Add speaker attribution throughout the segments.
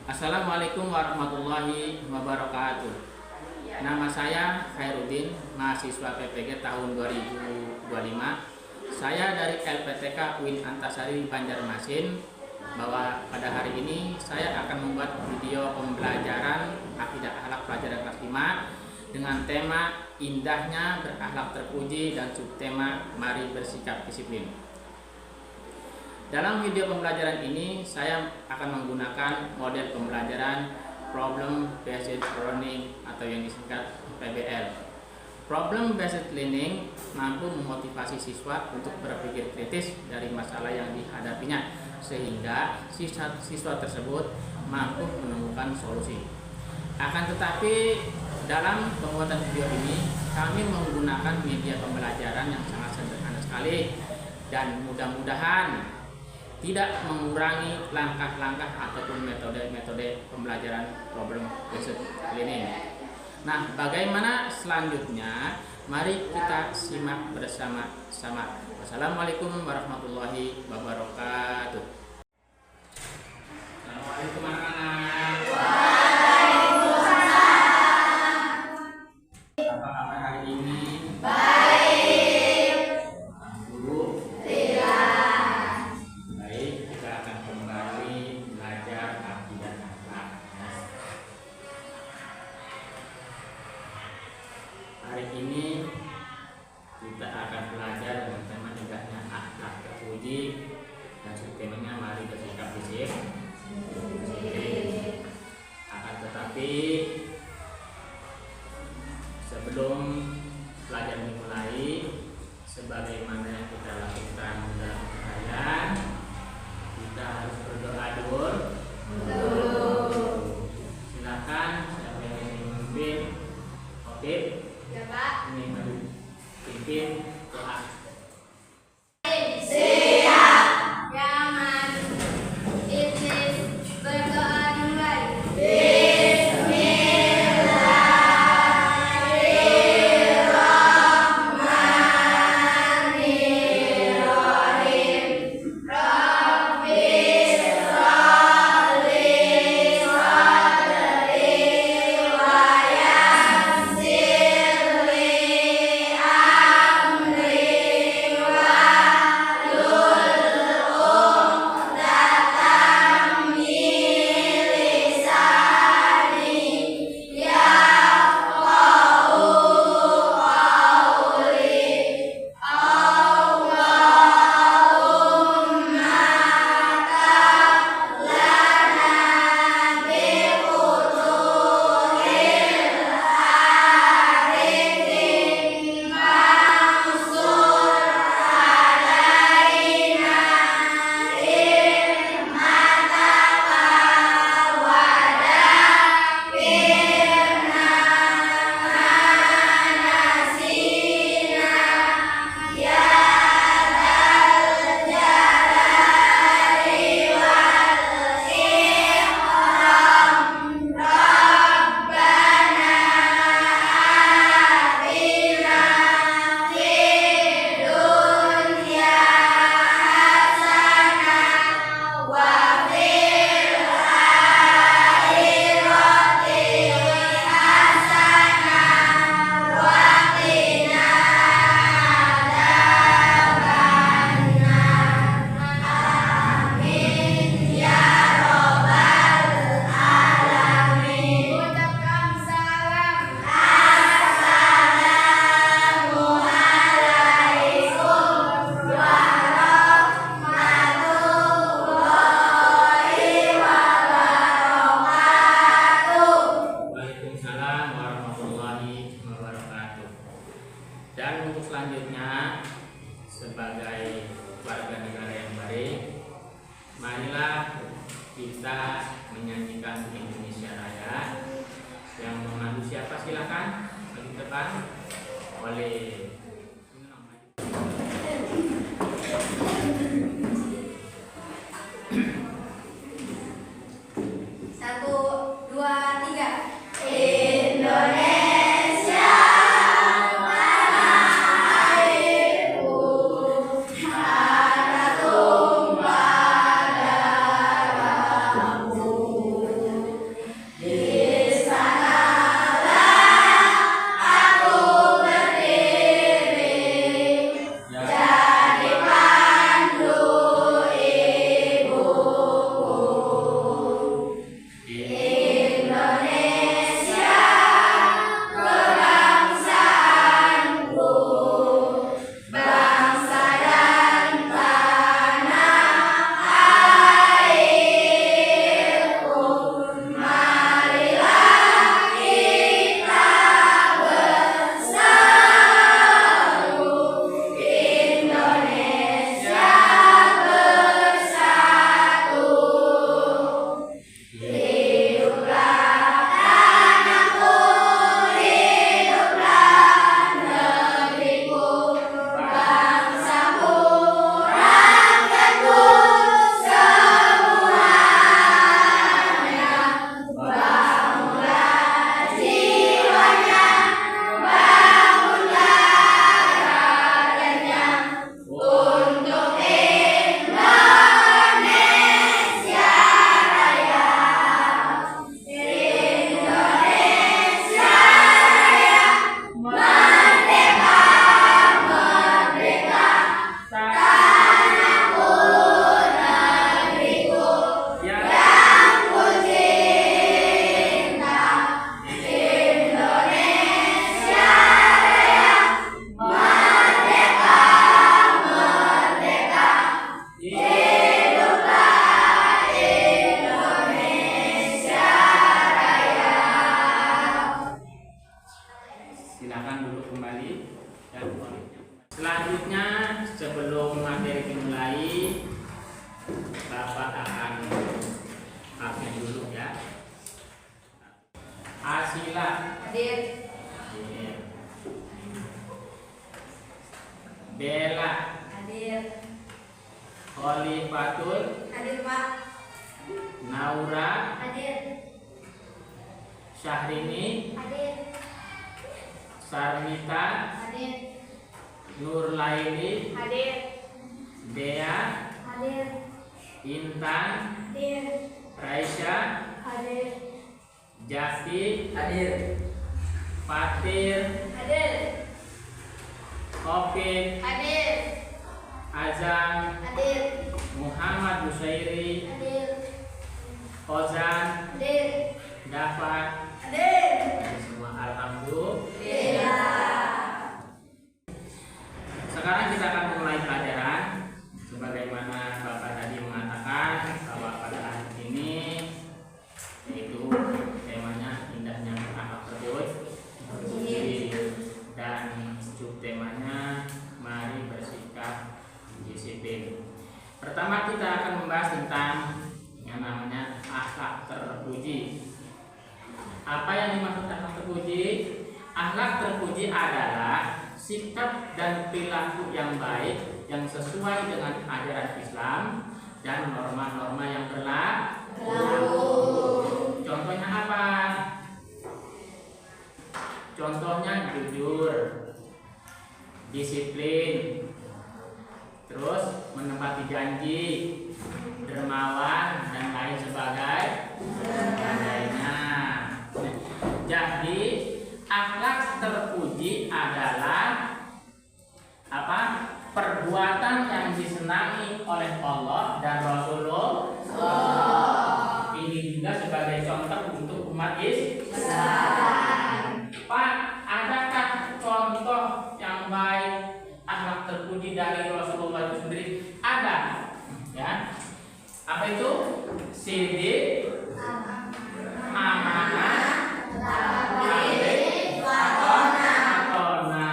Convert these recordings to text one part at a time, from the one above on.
Speaker 1: Assalamualaikum warahmatullahi wabarakatuh. Nama saya Khairuddin, mahasiswa PPG tahun 2025. Saya dari LPTK UIN Antasari Banjarmasin. Bahwa pada hari ini saya akan membuat video pembelajaran akidah akhlak pelajaran kelas 5 dengan tema indahnya berakhlak terpuji dan subtema mari bersikap disiplin. Dalam video pembelajaran ini saya akan menggunakan model pembelajaran Problem Based Learning atau yang disingkat PBL. Problem Based Learning mampu memotivasi siswa untuk berpikir kritis dari masalah yang dihadapinya sehingga siswa tersebut mampu menemukan solusi. Akan tetapi dalam pembuatan video ini kami menggunakan media pembelajaran yang sangat sederhana sekali dan mudah-mudahan tidak mengurangi langkah-langkah ataupun metode-metode pembelajaran problem based learning. Nah, bagaimana selanjutnya? Mari kita simak bersama-sama. Wassalamualaikum warahmatullahi wabarakatuh. Assalamualaikum anak-anak. Apa kabar hari ini? Hari ini kita akan belajar dengan tema indahnya akhlak terpuji dan subtemanya mari bersikap disiplin. Akan tetapi sebelum pelajaran dimulai, sebagaimana yang kita lakukan dalam pengajian, kita harus berdoa dulu. Silakan siapa yang ingin memimpin? Oke.
Speaker 2: Ya Pak.
Speaker 1: Ini pimpin doa.
Speaker 2: Siap. Yaman. Iblis berdoa dimulai.
Speaker 1: Dan untuk selanjutnya, sebagai warga negara yang baik, marilah kita menyanyikan Indonesia Raya. Yang memandu siapa silakan bagi depan oleh
Speaker 2: Satu, dua, tiga. Indonesia
Speaker 1: Asila.
Speaker 2: Hadir.
Speaker 1: Hadir. Bella.
Speaker 2: Hadir.
Speaker 1: Khalifatul.
Speaker 2: Hadir, Pak.
Speaker 1: Naura.
Speaker 2: Hadir.
Speaker 1: Syahrini.
Speaker 2: Hadir.
Speaker 1: Sarmita.
Speaker 2: Hadir.
Speaker 1: Nurlaili.
Speaker 2: Hadir.
Speaker 1: Dea.
Speaker 2: Hadir.
Speaker 1: Intan.
Speaker 2: Hadir.
Speaker 1: Raisya.
Speaker 2: Hadir.
Speaker 1: Jafi.
Speaker 3: Hadir.
Speaker 1: Fatir.
Speaker 2: Hadir.
Speaker 1: Khofif.
Speaker 2: Hadir.
Speaker 1: Azam.
Speaker 2: Hadir.
Speaker 1: Muhammad Busairi.
Speaker 2: Hadir.
Speaker 1: Ozan.
Speaker 2: Hadir.
Speaker 1: Dafar.
Speaker 2: Hadir.
Speaker 1: Semua alhamdulillah.
Speaker 2: Alhamdulillah.
Speaker 1: Sekarang kita akan memulai pelajaran. Sebagaimana Bapak tadi mengatakan bahwa pada hari ini yaitu temanya indahnya akhlak terpuji dan subtemanya mari bersikap disiplin. Pertama kita akan membahas tentang yang namanya akhlak terpuji. Apa yang dimaksud akhlak terpuji? Akhlak terpuji adalah sikap dan perilaku yang baik yang sesuai dengan ajaran Islam dan norma-norma yang berlaku. Contohnya apa? Contohnya jujur, disiplin, terus menepati janji, dermawan dan lain sebagainya. Jadi akhlak terpuji adalah apa? Perbuatan yang disenangi oleh Allah dan Rasulullah. Ini juga sebagai contoh untuk umat Islam. Pak, adakah contoh yang baik akhlak terpuji dari Rasulullah itu sendiri? Ada, ya. Apa itu? Siddiq, amanah, tabligh, watona.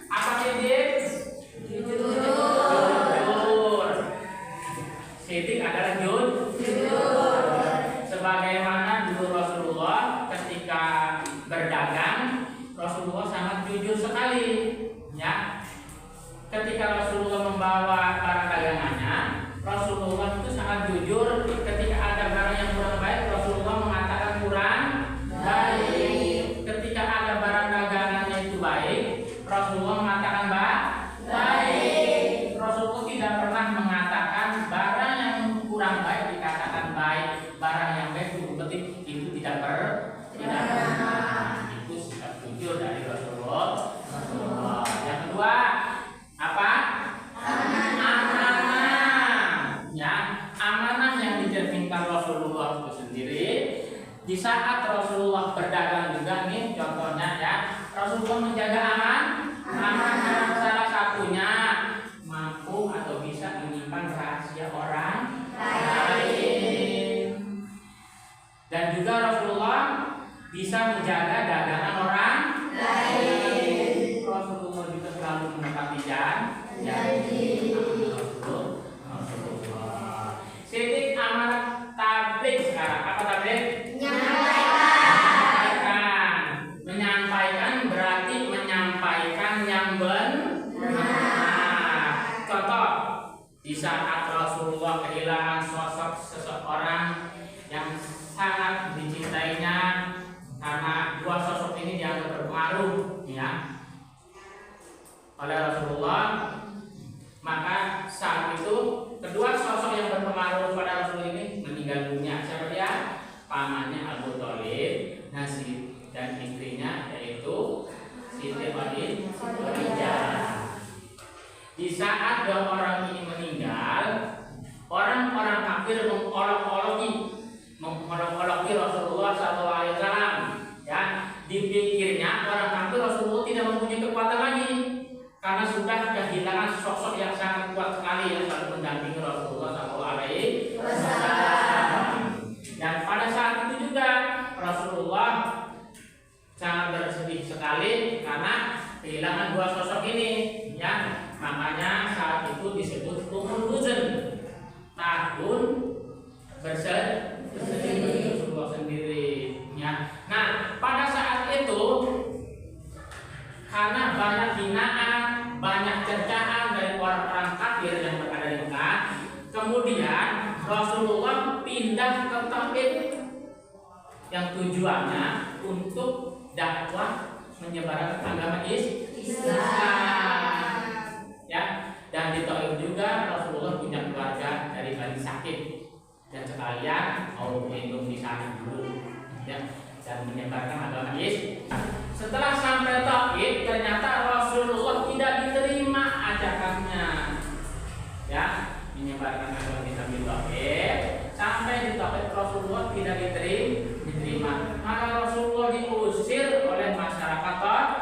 Speaker 1: Apa siddiq? Jujur. Siddiq adalah jujur. Sebagaimana dulu Rasulullah ketika berdagang, Rasulullah sangat jujur sekali, ya. Ketika Rasulullah membawa barang dagangannya, Rasulullah itu sangat jujur. Ketika ada barang yang kurang baik, Rasulullah mengatakan kurang baik. Ketika ada barang dagangannya itu baik, Rasulullah mengatakan baik. Rasulullah tidak pernah mengatakan barang yang kurang baik dikatakan baik, barang yang baik itu tidak pernah. Itu sikap jujur dari Rasulullah. Yang kedua, apa? Amanah. Ya, amanah yang dicerminkan Rasulullah itu sendiri. Di saat Rasulullah berdagang juga nih, contohnya ya, Rasulullah menjaga amanah. Salah satunya mampu atau bisa menyimpan rahasia orang lain. Dan juga Rasulullah bisa menjaga dagangan orang lain. Rasulullah juga selalu menepati janji. Rasulullah. Siddiq, amanah, tabligh. Sekarang apa tabligh? Menyampaikan berarti menyampaikan yang benar. Contoh, di saat Rasulullah kehilangan sosok seseorang yang sangat dicintainya, karena dua sosok ini dianggap berpengaruh, ya, oleh Rasulullah. Maka saat itu kedua sosok yang berpengaruh pada Rasul ini meninggal dunia. Siapa dia? Pamannya Abu Thalib, dan istrinya yaitu Siti Khadijah. Di saat dua orang ini meninggal, orang-orang kafir mengolok-oloki Rasulullah SAW. Ya, dipikirnya orang kafir Rasulullah tidak mempunyai kekuatan lagi karena sudah kehilangan sosok yang sangat kuat sekali yang selalu mendampingi Rasulullah SAW. Dan pada saat itu juga Rasulullah sangat bersedih sekali karena kehilangan dua sosok ini, ya. Makanya saat itu disebut umul huzn, tahun bersedih Rasulullah sendiri, ya. Nah, pada saat yang tujuannya untuk dakwah menyebarkan agama Islam. Ya, dan di Taif juga Rasulullah punya keluarga dari Bani Sakif dan sekalian mau berlindung di sana dulu, ya, dan menyebarkan agama Islam. Setelah sampai Taif, ternyata Rasulullah tidak diterima ajakannya, ya, menyebarkan agama Islam di Taif. Sampai di Taif Rasulullah tidak diterima, maka Rasulullah diusir oleh masyarakat Taif,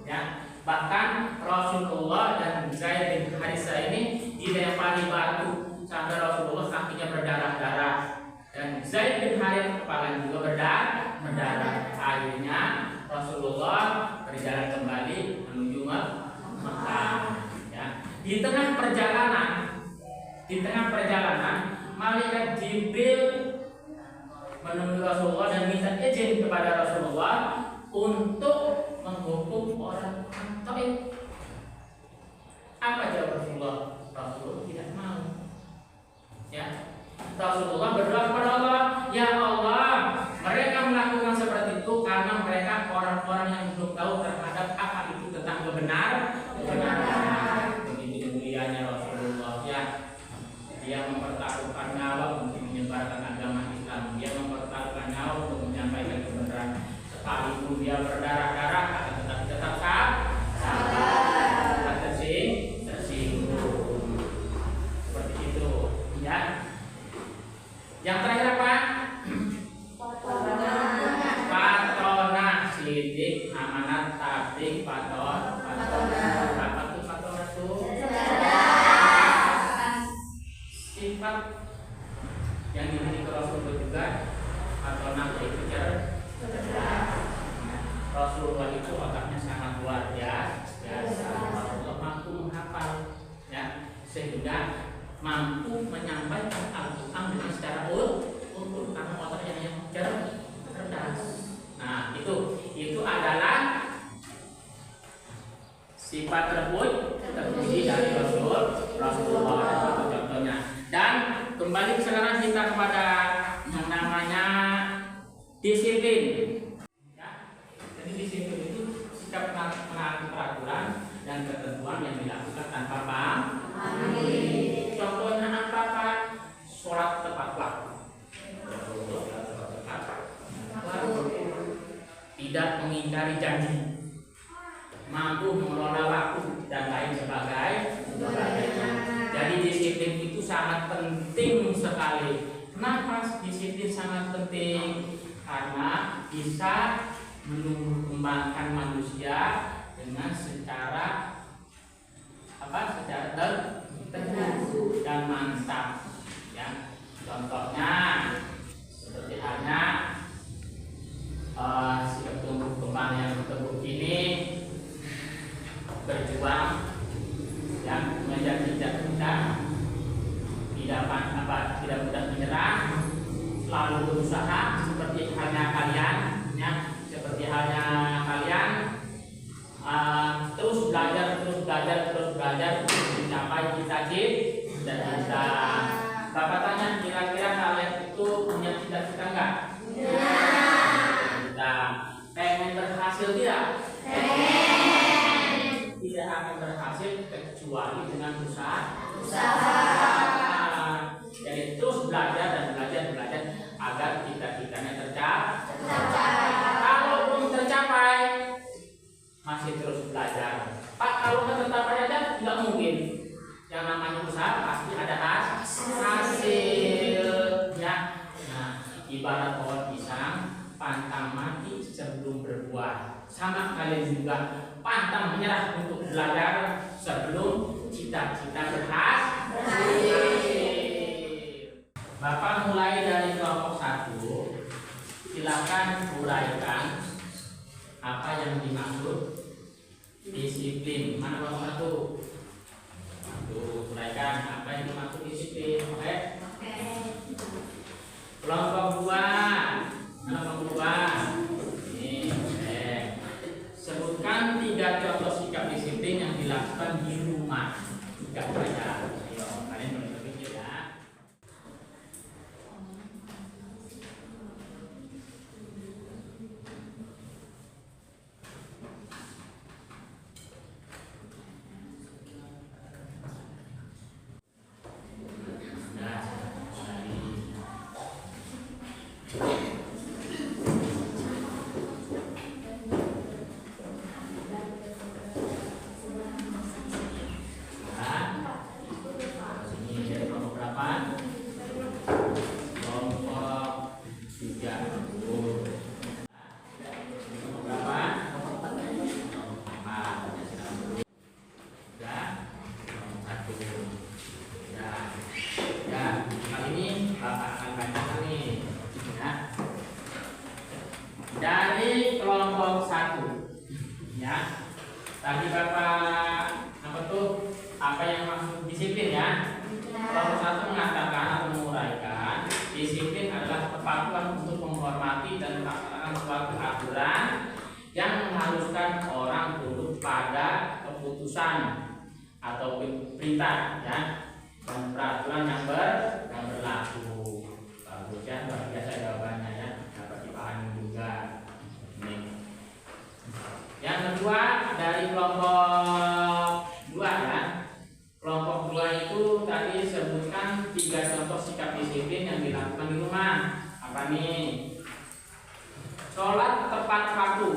Speaker 1: ya. Bahkan Rasulullah dan Zaid bin Harisah ini dilempari batu sampai Rasulullah kakinya berdarah-darah dan Zaid bin Harisah kepalanya juga berdarah. Akhirnya Rasulullah berjalan kembali menuju Mekah. Ya. Di tengah perjalanan, malaikat Jibril menemui Rasulullah dan minta izin kepada Rasulullah untuk menghukum orang Taif. Apa jawab Rasulullah? Rasulullah tidak mau. Ya. Rasulullah berdoa kepada Allah, ya Allah, mereka melakukan seperti itu karena mereka orang-orang yang belum tahu terhadap apa itu tentang kebenaran. Begitu mulianya Rasulullah, ya. Dia mempertaruhkan nyawa untuk menyebarkan agama Islam. Dia mempertaruhkan nyawa untuk menyampaikan kebenaran. Sekalipun dia berdarah-darah, akan tetapi tetap sabar, tersinggung. Seperti itu, ya. Yang terakhir apa? Patonah, sidik, amanat, tablik, patonah. Apa tuh patonah tuh? Sifat yang dimiliki Rasulullah juga. Patonah itu cerdas. Rasulullah itu otaknya sangat luar biasa. Rasulullah mampu menghafal, ya, sehingga mampu menyampaikan Al-Quran dengan secara utuh karena otaknya yang cerdas. Nah, itu adalah sifat terpuji dari Rasulullah. Contohnya. Dan kembali sekarang kita kepada yang namanya disiplin. Disiplin itu sikap menaati peraturan dan ketentuan yang dilakukan tanpa pamrih. Contohnya apa Pak? Sholat tepat waktu, tidak mengingkari janji, mampu mengelola waktu dan lain sebagainya. Jadi disiplin itu sangat penting sekali. Kenapa disiplin sangat penting? Karena bisa menumbuhkan manusia dengan secara tertentu dan mantap, ya. Contohnya seperti halnya sikap tumbuh kembang yang teguh ini berjuang, yang menjadi tidak mudah menyerah, selalu berusaha seperti halnya kalian, ya. Seperti halnya kalian terus belajar mencapai cita-cita. Bapak tanya, kira-kira kalian itu punya cita-cita enggak? Kita pengen berhasil tidak? Tidak akan berhasil kecuali dengan usaha. Jadi terus belajar agar cita-citanya tercapai. Kalau belum tercapai, masih terus belajar. Pak, kalau nggak tercapai aja nggak mungkin. Yang namanya usaha pasti ada hasil, ya. Nah, ibarat pohon pisang, pantang mati sebelum berbuah. Sama kalian juga pantang menyerah untuk belajar sebelum cita-cita berhasil. Bapak mulai dari kelompok 1. Silakan uraikan apa yang dimaksud disiplin. Mana kelompok 1? Uraikan apa yang dimaksud disiplin. Oke? Kelompok 2. Ini, sebutkan 3 contoh sikap disiplin yang dilakukan di rumah. 3 saja. Ayo, kalian boleh berpikir, ya. Ya. Tadi Bapak apa yang maksud disiplin ya? Kelompok 1 mengatakan atau menguraikan disiplin adalah kepatuhan untuk menghormati dan melaksanakan suatu aturan yang mengharuskan orang tunduk pada keputusan atau perintah ya, dan peraturan yang berlaku. Bagus ya, luar biasa jawabannya ya, dapat dipahami juga. Ini. Yang kedua dari kelompok 2 ya. Kelompok 2 itu tadi sebutkan 3 contoh sikap disiplin yang dilakukan di rumah. Apa nih? Sholat tepat waktu,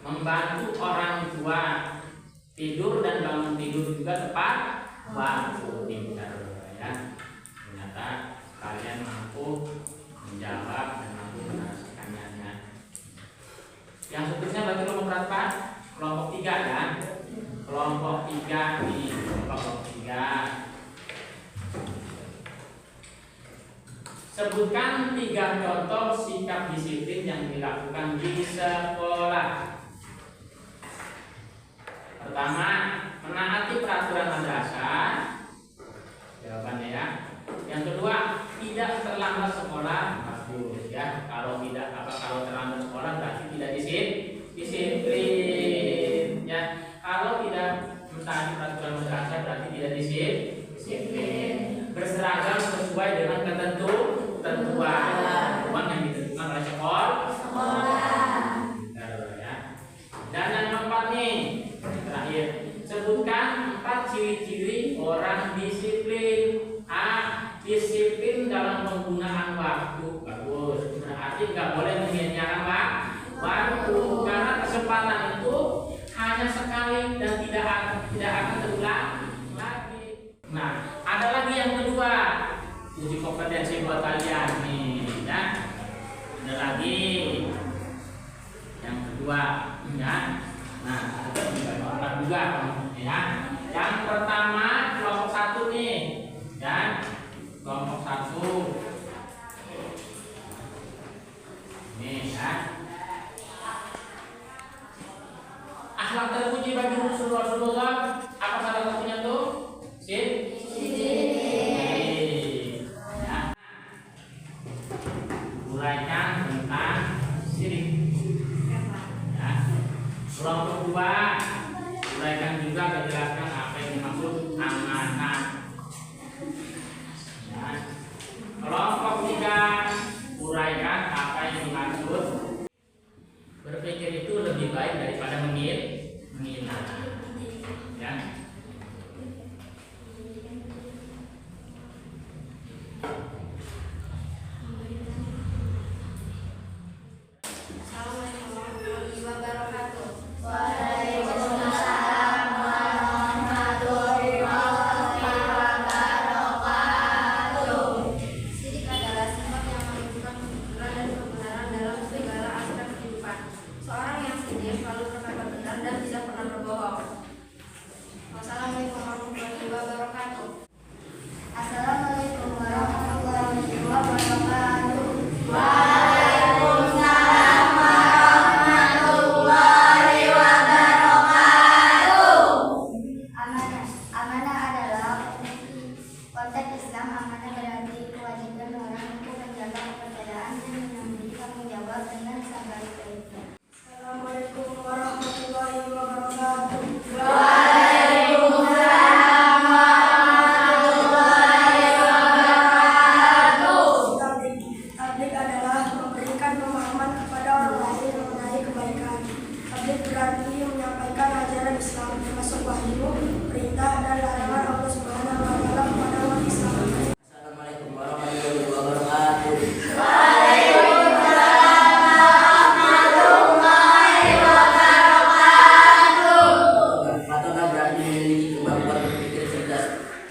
Speaker 1: membantu orang tua, tidur dan bangun tidur juga tepat waktu. Pintar ya. Ternyata kalian mampu menjawab dan mampu menjelaskannya ya. Yang seterusnya bagi kelompok berapa? Kelompok 3 ya. Kelompok 3 nih, kelompok 3. Sebutkan 3 contoh sikap disiplin yang dilakukan di sekolah. Pertama, menaati peraturan madrasah. Jawabannya ya. Yang kedua, tidak terlambat sekolah. Bagus ya. Kalau terlambat sekolah berarti tidak disiplin ya. Kalau tidak mentaati peraturan madrasah berarti tidak disiplin. Berseragam sesuai dengan ketentuan yang ditentukan oleh sekolah. Ya. Dan yang keempat nih, terakhir, sebutkan 4 ciri-ciri orang disiplin. A. Disiplin dalam penggunaan waktu. Bagus. Berarti nggak boleh menyia-nyiakan waktu karena kesempatan itu hanya sekali dan tidak akan terulang lagi. Nah, ada lagi yang kedua, uji kompetensi buat kalian nih, ya. Ada lagi yang kedua, ya. Nah, kita juga, ya. Yang pertama kelompok 1 nih, ya. Kelompok 1. Nih, ya. Akhlak terpuji bagi Rasulullah, apa salah satunya tuh? Ya. Uraikan tentang syirik. Ya. Kelompok 2, uraikan juga menjelaskan apa yang dimaksud amanah. Ya. Kelompok 3, uraikan apa yang dimaksud berpikir itu lebih baik daripada mengira. Ya.
Speaker 2: Assalamualaikum warahmatullahi wabarakatuh.
Speaker 3: Waalaikumsalam warahmatullahi wabarakatuh.
Speaker 2: Sidik adalah sifat yang menunjukkan kebenaran dan kebenaran dalam segala aspek kehidupan. Seorang yang sidik selalu berkata benar dan tidak pernah berbohong. Wassalamualaikum warahmatullahi wabarakatuh.
Speaker 3: Assalamualaikum warahmatullahi wabarakatuh.
Speaker 2: Waalaikumsalam warahmatullahi wabarakatuh.
Speaker 3: Amanah adalah konteks Islam. Amanah berarti kewajiban orang untuk menjaga kepercayaan dan menanggung tanggung jawab dengan sebaik-baiknya.
Speaker 2: Assalamualaikum warahmatullahi wabarakatuh.
Speaker 3: Waalaikumsalam warahmatullahi wabarakatuh.
Speaker 2: Tabligh adalah memberikan pemahaman kepada orang lain mengenai kebaikan. Tabligh berarti menyampaikan ajaran Islam termasuk wahyu, perintah dan larangan Allah Subhanahu wa taala kepada umat Islam.
Speaker 4: Assalamualaikum warahmatullahi wabarakatuh. Patona berarti memiliki kemampuan berpikir cerdas,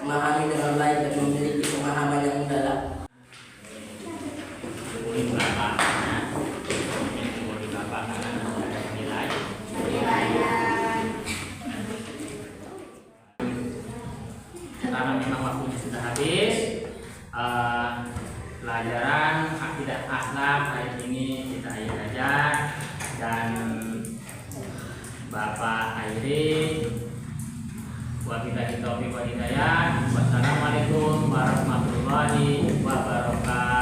Speaker 4: memahami dengan baik dan memiliki pemahaman yang mendalam.
Speaker 1: Boleh berapa? Boleh berapa? Karena ada nilai. Karena memang waktunya sudah habis. Pelajaran akidah akhlak hari ini kita akhiri saja, dan Bapak Airi. Wabillahi taufiq wal hidayah. Wassalamualaikum warahmatullahi wabarakatuh.